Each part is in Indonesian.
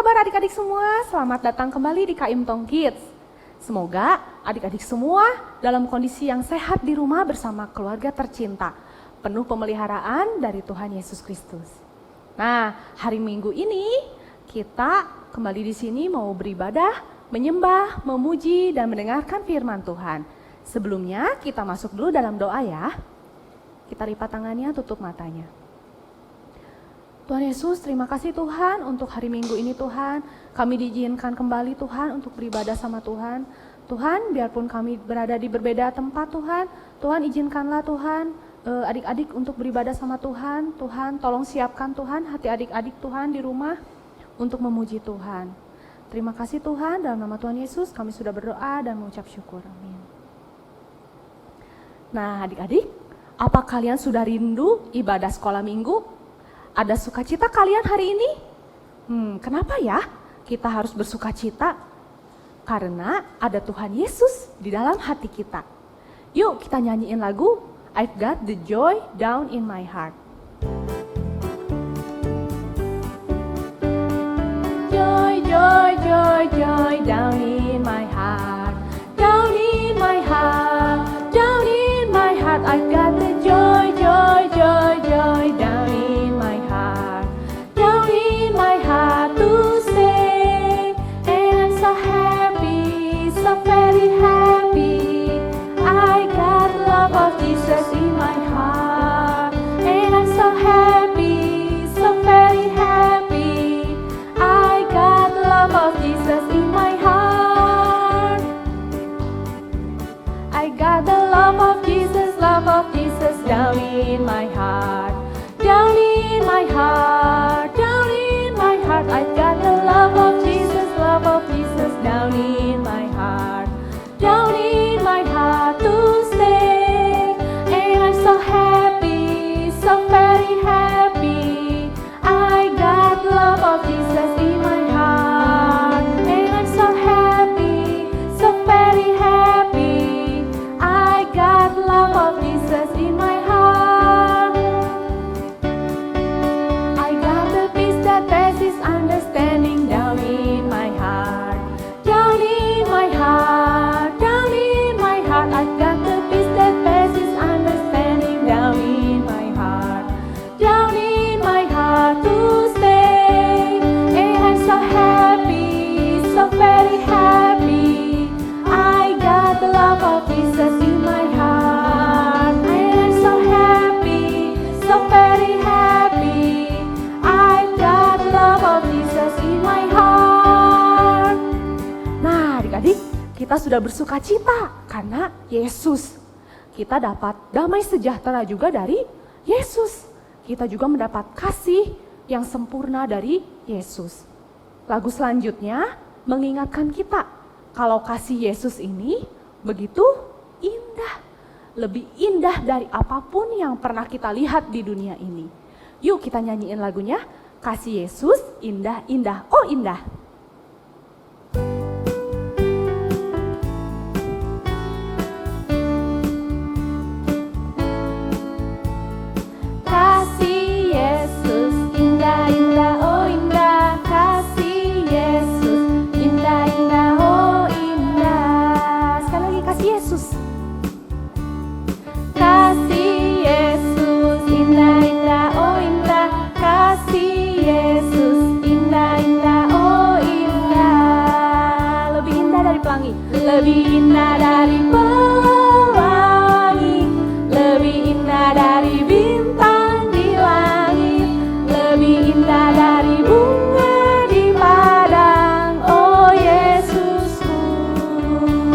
kabar adik-adik semua? Selamat datang kembali di KM Tong Kids. Semoga adik-adik semua dalam kondisi yang sehat di rumah bersama keluarga tercinta, penuh pemeliharaan dari Tuhan Yesus Kristus. Nah, hari Minggu ini kita kembali di sini mau beribadah, menyembah, memuji, dan mendengarkan firman Tuhan. Sebelumnya kita masuk dulu dalam doa ya. Kita lipat tangannya, tutup matanya. Tuhan Yesus, terima kasih Tuhan untuk hari Minggu ini Tuhan. Kami diizinkan kembali Tuhan untuk beribadah sama Tuhan. Tuhan, biarpun kami berada di berbeda tempat Tuhan, Tuhan izinkanlah Tuhan adik-adik untuk beribadah sama Tuhan. Tuhan, tolong siapkan Tuhan hati adik-adik Tuhan di rumah untuk memuji Tuhan. Terima kasih Tuhan, dalam nama Tuhan Yesus kami sudah berdoa dan mengucap syukur. Amin. Nah adik-adik, apa kalian sudah rindu ibadah sekolah minggu? Ada sukacita kalian hari ini? Kenapa ya kita harus bersukacita? Karena ada Tuhan Yesus di dalam hati kita. Yuk kita nyanyiin lagu I've Got the Joy Down in My Heart. Joy, joy, joy, joy down in my heart. Down in my heart, down in my heart. I've got the joy, joy, joy, joy down in my heart. Down in my heart to say, and I'm so happy, so very happy. I got love of Jesus in my heart, and I'm so happy, so very happy. I got love of Jesus in my heart. I got the love of Jesus down in my heart. Down in my heart, down in my heart. I got the love of Jesus down in my heart. Down in my heart to stay. And I'm so happy, so very happy. I got love of Jesus in my heart. And I'm so happy, so very happy. I got love of Jesus in my heart. I got the peace that passes understanding down in my heart. Down in my heart, down in my heart. I got the peace that passes understanding down in my heart. Down in my heart to stay. And I'm so happy, so very happy. I got the love of Jesus in my heart. And I'm so happy, so very happy. I got love of Jesus in my heart. Nah adik-adik, kita sudah bersuka cita karena Yesus. Kita dapat damai sejahtera juga dari Yesus. Kita juga mendapat kasih yang sempurna dari Yesus. Lagu selanjutnya mengingatkan kita kalau kasih Yesus ini begitu indah. Lebih indah dari apapun yang pernah kita lihat di dunia ini. Yuk kita nyanyiin lagunya, Kasih Yesus indah, indah, oh indah. Kasih Yesus indah, indah, oh indah. Kasih Yesus indah, indah, oh indah. Sekali lagi kasih Yesus. Kasih Yesus indah, indah, oh indah. Kasih Yesus indah, indah, oh indah. Lebih indah dari pelangi. Lebih indah dari pelangi. Lebih indah dari bintang di langit. Lebih indah dari bunga di padang. Oh Yesusku.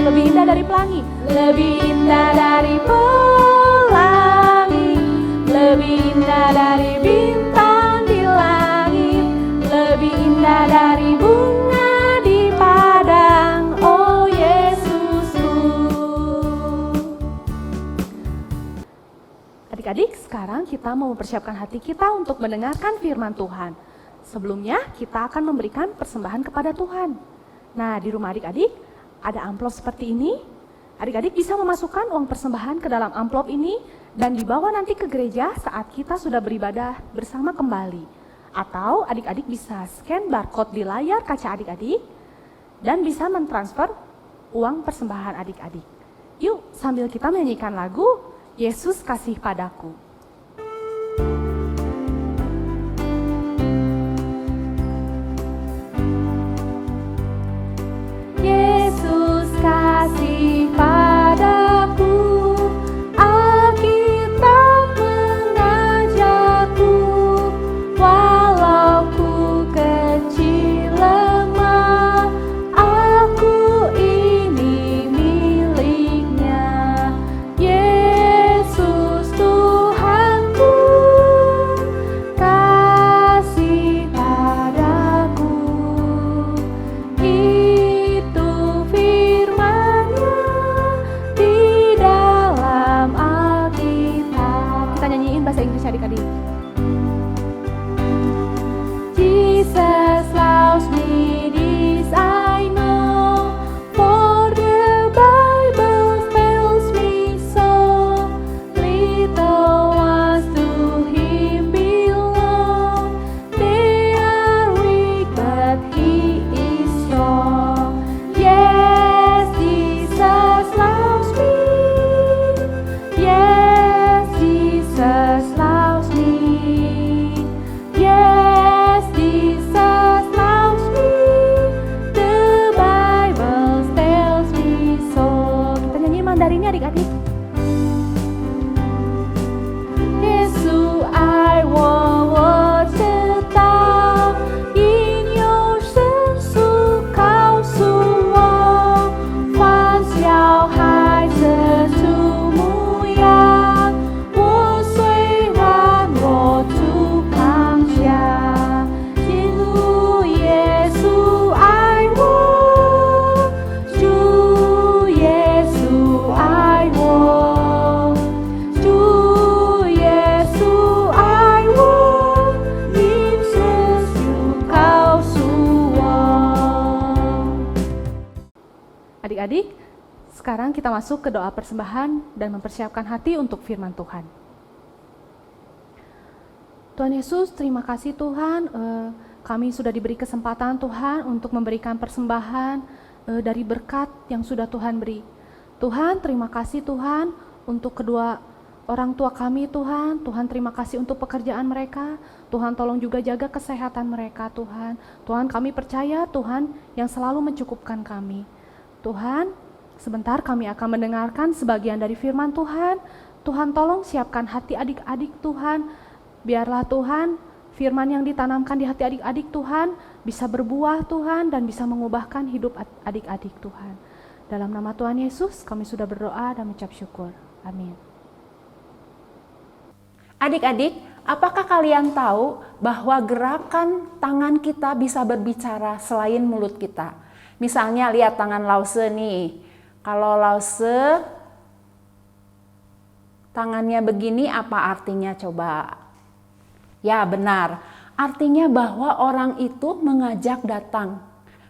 Lebih indah dari pelangi. Lebih indah dari pelangi. Lebih indah dari bintang di langit. Lebih indah dari bunga di padang. Oh Yesusku. Adik-adik, sekarang kita mau mempersiapkan hati kita untuk mendengarkan firman Tuhan. Sebelumnya kita akan memberikan persembahan kepada Tuhan. Nah, di rumah adik-adik ada amplop seperti ini. Adik-adik bisa memasukkan uang persembahan ke dalam amplop ini dan dibawa nanti ke gereja saat kita sudah beribadah bersama kembali. Atau adik-adik bisa scan barcode di layar kaca adik-adik dan bisa mentransfer uang persembahan adik-adik. Yuk sambil kita menyanyikan lagu Yesus Kasih Padaku. Yesus kasih padaku, Alkitab mengajarku, walau ku kecil lemah, aku ini miliknya. Yesus Tuhanku, kasih padaku. Itu firman-Nya di dalam Alkitab. Kita nyanyiin bahasa Inggris adik-adik. Jesus loves me, this I know, for the Bible tells me so. Little ones to Him belong, they are weak but He is strong. Yes, Jesus loves me. Yes, Jesus loves me. Yes, Jesus loves me. The Bible tells me so. Kita nyanyi Mandarinnya adik-adik. Yesus, I want what the道，因有神属告诉我，凡小孩子主牧羊，我虽软弱主扛下，进入耶稣爱我，主耶稣爱我，主耶稣爱我，因神属告诉我。Adik-adik, sekarang kita masuk ke doa persembahan dan mempersiapkan hati untuk firman Tuhan. Tuhan Yesus, terima kasih Tuhan, kami sudah diberi kesempatan Tuhan untuk memberikan persembahan dari berkat yang sudah Tuhan beri. Tuhan, terima kasih Tuhan untuk kedua orang tua kami Tuhan. Tuhan, terima kasih untuk pekerjaan mereka. Tuhan, tolong juga jaga kesehatan mereka Tuhan. Tuhan, kami percaya Tuhan yang selalu mencukupkan kami. Tuhan, sebentar kami akan mendengarkan sebagian dari firman Tuhan. Tuhan, tolong siapkan hati adik-adik Tuhan. Biarlah Tuhan, firman yang ditanamkan di hati adik-adik Tuhan bisa berbuah Tuhan dan bisa mengubahkan hidup adik-adik Tuhan. Dalam nama Tuhan Yesus kami sudah berdoa dan mengucap syukur. Amin. Adik-adik, apakah kalian tahu bahwa gerakan tangan kita bisa berbicara selain mulut kita? Misalnya lihat tangan Lause nih. Kalau Lause tangannya begini, apa artinya coba? Ya benar, artinya bahwa orang itu mengajak datang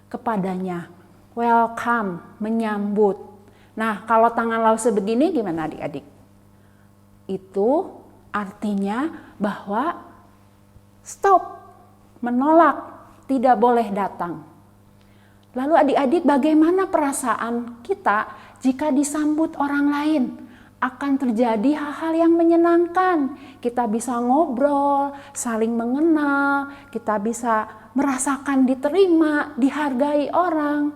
kepadanya. Welcome, menyambut. Nah, kalau tangan Lause begini gimana adik-adik? Itu artinya bahwa stop, menolak, tidak boleh datang. Lalu adik-adik, bagaimana perasaan kita jika disambut orang lain? Akan terjadi hal-hal yang menyenangkan. Kita bisa ngobrol, saling mengenal, kita bisa merasakan diterima, dihargai orang.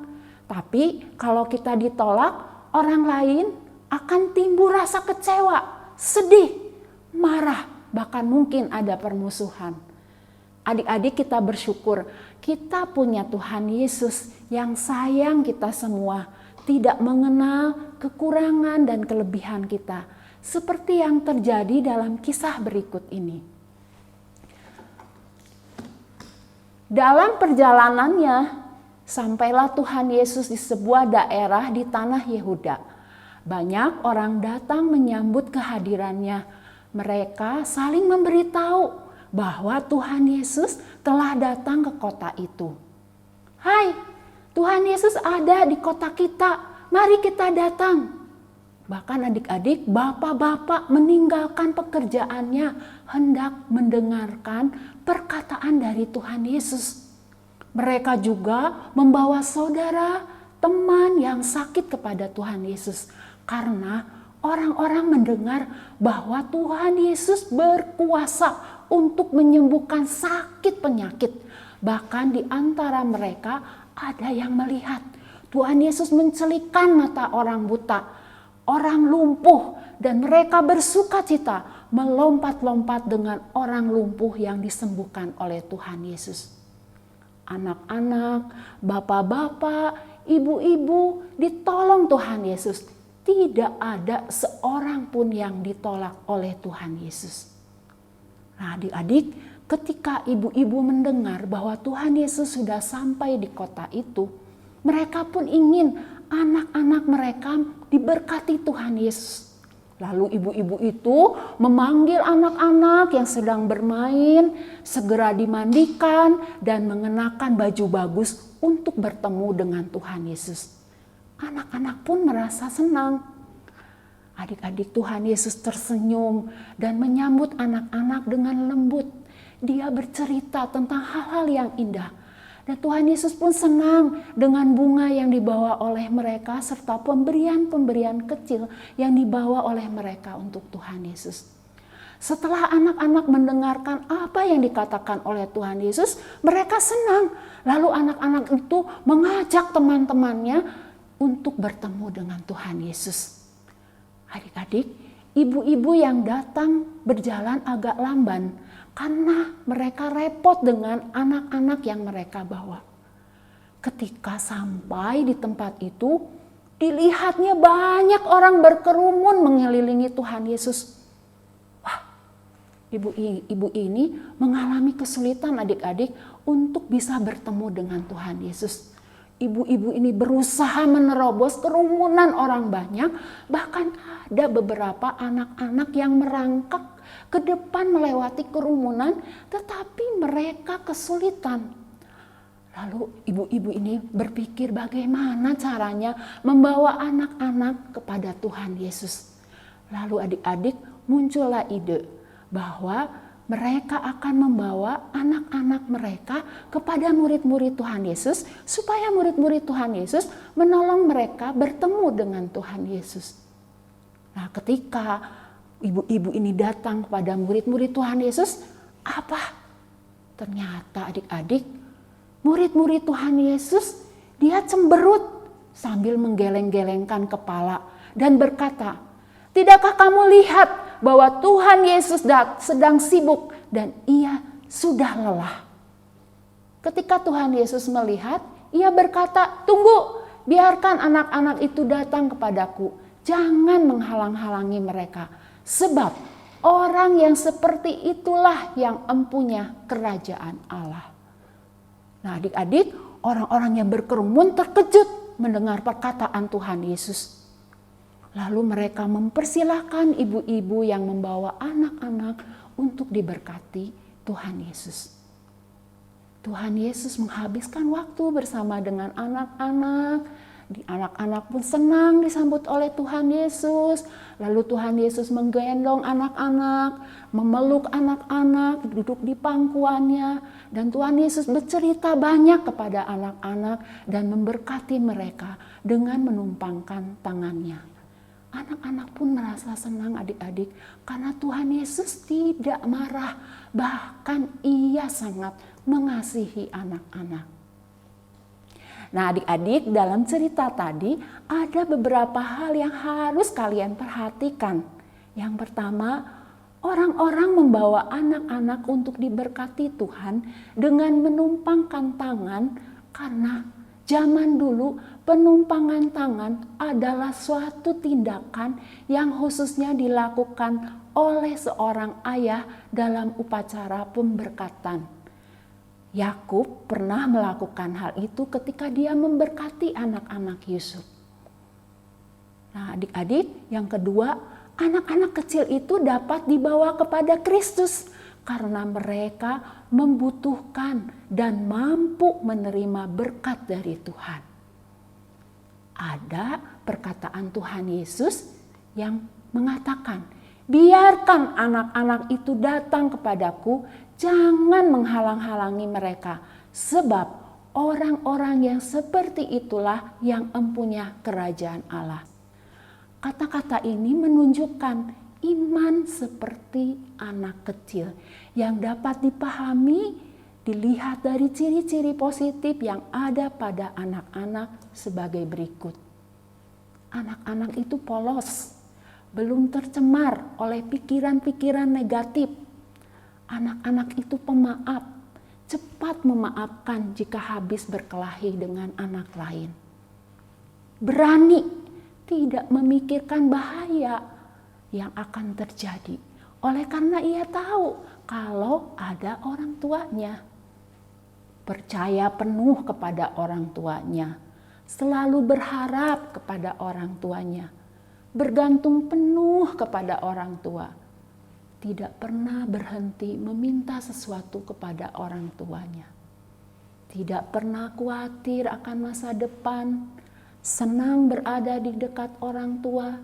Tapi kalau kita ditolak, orang lain akan timbul rasa kecewa, sedih, marah, bahkan mungkin ada permusuhan. Adik-adik, kita bersyukur kita punya Tuhan Yesus yang sayang kita semua, tidak mengenal kekurangan dan kelebihan kita, seperti yang terjadi dalam kisah berikut ini. Dalam perjalanannya, sampailah Tuhan Yesus di sebuah daerah di tanah Yehuda. Banyak orang datang menyambut kehadirannya. Mereka saling memberitahu bahwa Tuhan Yesus telah datang ke kota itu. Hai, Tuhan Yesus ada di kota kita, mari kita datang. Bahkan adik-adik, bapak-bapak meninggalkan pekerjaannya hendak mendengarkan perkataan dari Tuhan Yesus. Mereka juga membawa saudara, teman yang sakit kepada Tuhan Yesus. Karena orang-orang mendengar bahwa Tuhan Yesus berkuasa untuk menyembuhkan sakit penyakit. Bahkan di antara mereka ada yang melihat Tuhan Yesus mencelikkan mata orang buta, orang lumpuh, dan mereka bersuka cita melompat-lompat dengan orang lumpuh yang disembuhkan oleh Tuhan Yesus. Anak-anak, bapak-bapak, ibu-ibu ditolong Tuhan Yesus. Tidak ada seorang pun yang ditolak oleh Tuhan Yesus. Nah, adik-adik, ketika ibu-ibu mendengar bahwa Tuhan Yesus sudah sampai di kota itu, mereka pun ingin anak-anak mereka diberkati Tuhan Yesus. Lalu ibu-ibu itu memanggil anak-anak yang sedang bermain, segera dimandikan dan mengenakan baju bagus untuk bertemu dengan Tuhan Yesus. Anak-anak pun merasa senang. Adik-adik, Tuhan Yesus tersenyum dan menyambut anak-anak dengan lembut. Dia bercerita tentang hal-hal yang indah. Dan Tuhan Yesus pun senang dengan bunga yang dibawa oleh mereka serta pemberian-pemberian kecil yang dibawa oleh mereka untuk Tuhan Yesus. Setelah anak-anak mendengarkan apa yang dikatakan oleh Tuhan Yesus, mereka senang. Lalu anak-anak itu mengajak teman-temannya untuk bertemu dengan Tuhan Yesus. Adik-adik, ibu-ibu yang datang berjalan agak lamban karena mereka repot dengan anak-anak yang mereka bawa. Ketika sampai di tempat itu, dilihatnya banyak orang berkerumun mengelilingi Tuhan Yesus. Wah, ibu ini mengalami kesulitan adik-adik untuk bisa bertemu dengan Tuhan Yesus. Ibu-ibu ini berusaha menerobos kerumunan orang banyak, bahkan ada beberapa anak-anak yang merangkak ke depan melewati kerumunan, tetapi mereka kesulitan. Lalu ibu-ibu ini berpikir bagaimana caranya membawa anak-anak kepada Tuhan Yesus. Lalu adik-adik muncullah ide bahwa mereka akan membawa anak-anak mereka kepada murid-murid Tuhan Yesus supaya murid-murid Tuhan Yesus menolong mereka bertemu dengan Tuhan Yesus. Nah, ketika ibu-ibu ini datang kepada murid-murid Tuhan Yesus, apa? Ternyata adik-adik, murid-murid Tuhan Yesus dia cemberut sambil menggeleng-gelengkan kepala dan berkata, "Tidakkah kamu lihat bahwa Tuhan Yesus sedang sibuk dan ia sudah lelah?" Ketika Tuhan Yesus melihat, ia berkata, "Tunggu, biarkan anak-anak itu datang kepadaku. Jangan menghalang-halangi mereka. Sebab orang yang seperti itulah yang empunya kerajaan Allah." Nah, adik-adik, orang-orang yang berkerumun terkejut mendengar perkataan Tuhan Yesus. Lalu mereka mempersilahkan ibu-ibu yang membawa anak-anak untuk diberkati Tuhan Yesus. Tuhan Yesus menghabiskan waktu bersama dengan anak-anak. Anak-anak pun senang disambut oleh Tuhan Yesus. Lalu Tuhan Yesus menggendong anak-anak, memeluk anak-anak, duduk di pangkuannya. Dan Tuhan Yesus bercerita banyak kepada anak-anak dan memberkati mereka dengan menumpangkan tangannya. Anak-anak pun merasa senang adik-adik karena Tuhan Yesus tidak marah. Bahkan ia sangat mengasihi anak-anak. Nah, adik-adik, dalam cerita tadi ada beberapa hal yang harus kalian perhatikan. Yang pertama, orang-orang membawa anak-anak untuk diberkati Tuhan dengan menumpangkan tangan karena zaman dulu penumpangan tangan adalah suatu tindakan yang khususnya dilakukan oleh seorang ayah dalam upacara pemberkatan. Yakub pernah melakukan hal itu ketika dia memberkati anak-anak Yusuf. Nah, adik-adik, yang kedua, anak-anak kecil itu dapat dibawa kepada Kristus karena mereka membutuhkan dan mampu menerima berkat dari Tuhan. Ada perkataan Tuhan Yesus yang mengatakan, biarkan anak-anak itu datang kepadaku, jangan menghalang-halangi mereka, sebab orang-orang yang seperti itulah yang empunya kerajaan Allah. Kata-kata ini menunjukkan iman seperti anak kecil yang dapat dipahami, dilihat dari ciri-ciri positif yang ada pada anak-anak sebagai berikut. Anak-anak itu polos, belum tercemar oleh pikiran-pikiran negatif. Anak-anak itu pemaaf, cepat memaafkan jika habis berkelahi dengan anak lain. Berani, tidak memikirkan bahaya yang akan terjadi. Oleh karena ia tahu kalau ada orang tuanya. Percaya penuh kepada orang tuanya. Selalu berharap kepada orang tuanya. Bergantung penuh kepada orang tua. Tidak pernah berhenti meminta sesuatu kepada orang tuanya. Tidak pernah khawatir akan masa depan. Senang berada di dekat orang tua.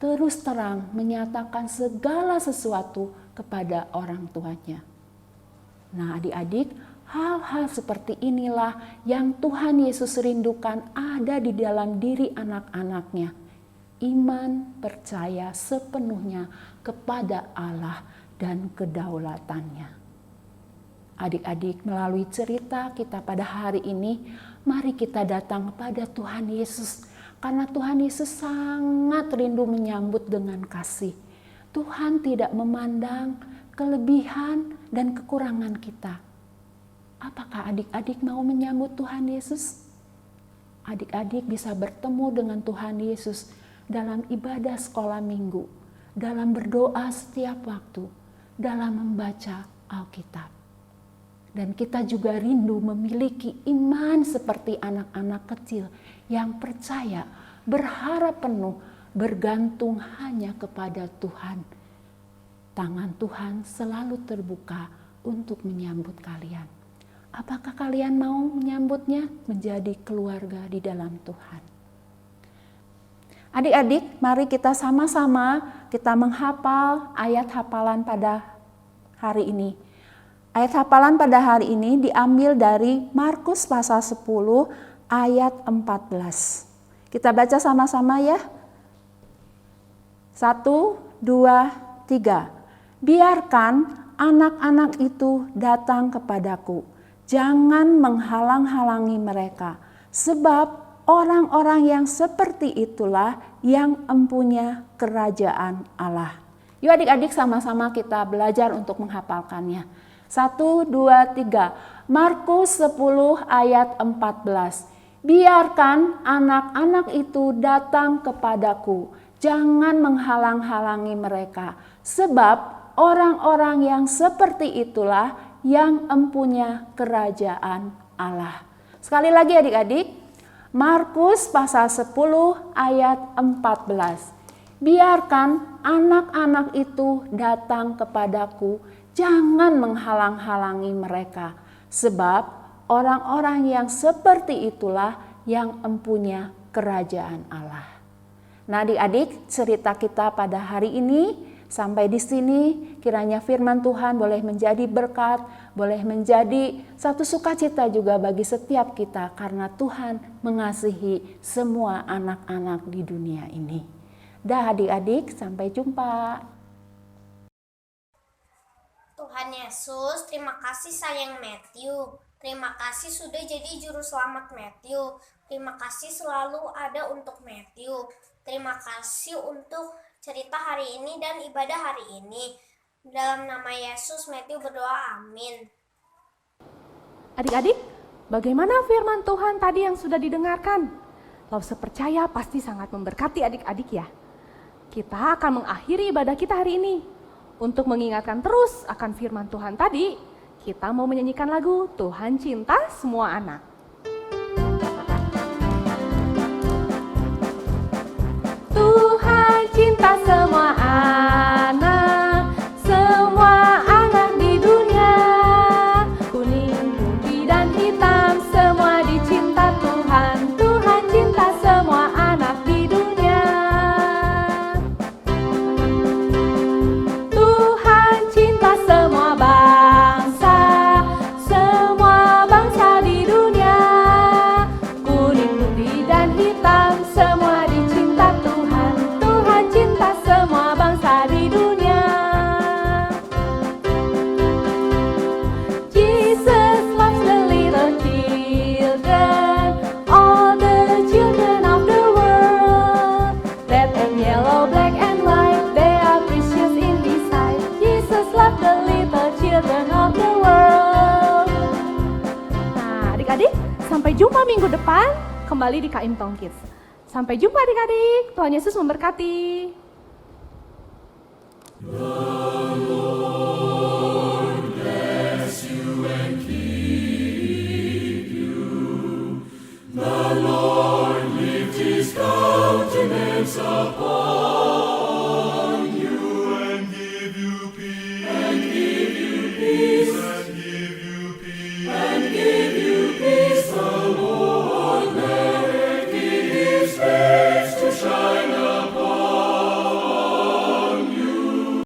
Terus terang menyatakan segala sesuatu kepada orang tuanya. Nah, adik-adik, hal-hal seperti inilah yang Tuhan Yesus rindukan ada di dalam diri anak-anaknya. Iman percaya sepenuhnya kepada Allah dan kedaulatannya. Adik-adik, melalui cerita kita pada hari ini, mari kita datang kepada Tuhan Yesus. Karena Tuhan Yesus sangat rindu menyambut dengan kasih. Tuhan tidak memandang kelebihan dan kekurangan kita. Apakah adik-adik mau menyambut Tuhan Yesus? Adik-adik bisa bertemu dengan Tuhan Yesus dalam ibadah sekolah minggu, dalam berdoa setiap waktu, dalam membaca Alkitab. Dan kita juga rindu memiliki iman seperti anak-anak kecil yang percaya, berharap penuh, bergantung hanya kepada Tuhan. Tangan Tuhan selalu terbuka untuk menyambut kalian. Apakah kalian mau menyambutnya menjadi keluarga di dalam Tuhan? Adik-adik, mari kita sama-sama kita menghafal ayat hafalan pada hari ini. Ayat hafalan pada hari ini diambil dari Markus pasal 10 ayat 14. Kita baca sama-sama ya. 1, 2, 3. Biarkan anak-anak itu datang kepadaku. Jangan menghalang-halangi mereka. Sebab orang-orang yang seperti itulah yang empunya kerajaan Allah. Yuk adik-adik sama-sama kita belajar untuk menghafalkannya. 1, 2, 3. Markus 10 ayat 14. Biarkan anak-anak itu datang kepadaku. Jangan menghalang-halangi mereka. Sebab orang-orang yang seperti itulah yang empunya kerajaan Allah. Sekali lagi adik-adik. Markus pasal 10 ayat 14. Biarkan anak-anak itu datang kepadaku. Jangan menghalang-halangi mereka, sebab orang-orang yang seperti itulah yang empunya kerajaan Allah. Nah, adik-adik, cerita kita pada hari ini sampai di sini, kiranya firman Tuhan boleh menjadi berkat, boleh menjadi satu sukacita juga bagi setiap kita karena Tuhan mengasihi semua anak-anak di dunia ini. Dah adik-adik, sampai jumpa. Tuhan Yesus, terima kasih sayang Matthew. Terima kasih sudah jadi juru selamat Matthew. Terima kasih selalu ada untuk Matthew. Terima kasih untuk cerita hari ini dan ibadah hari ini. Dalam nama Yesus, Matthew berdoa, amin. Adik-adik, bagaimana firman Tuhan tadi yang sudah didengarkan? Lause percaya pasti sangat memberkati adik-adik ya. Kita akan mengakhiri ibadah kita hari ini. Untuk mengingatkan terus akan firman Tuhan tadi, kita mau menyanyikan lagu Tuhan Cinta Semua Anak. Tuhan cinta semua anak, semua anak di dunia. Kuning, putih dan hitam, semua dicinta Tuhan. Tuhan cinta semua anak di dunia. kembali di KM Tong Kids. Sampai jumpa adik-adik. Tuhan Yesus memberkati. The Lord lift his countenance upon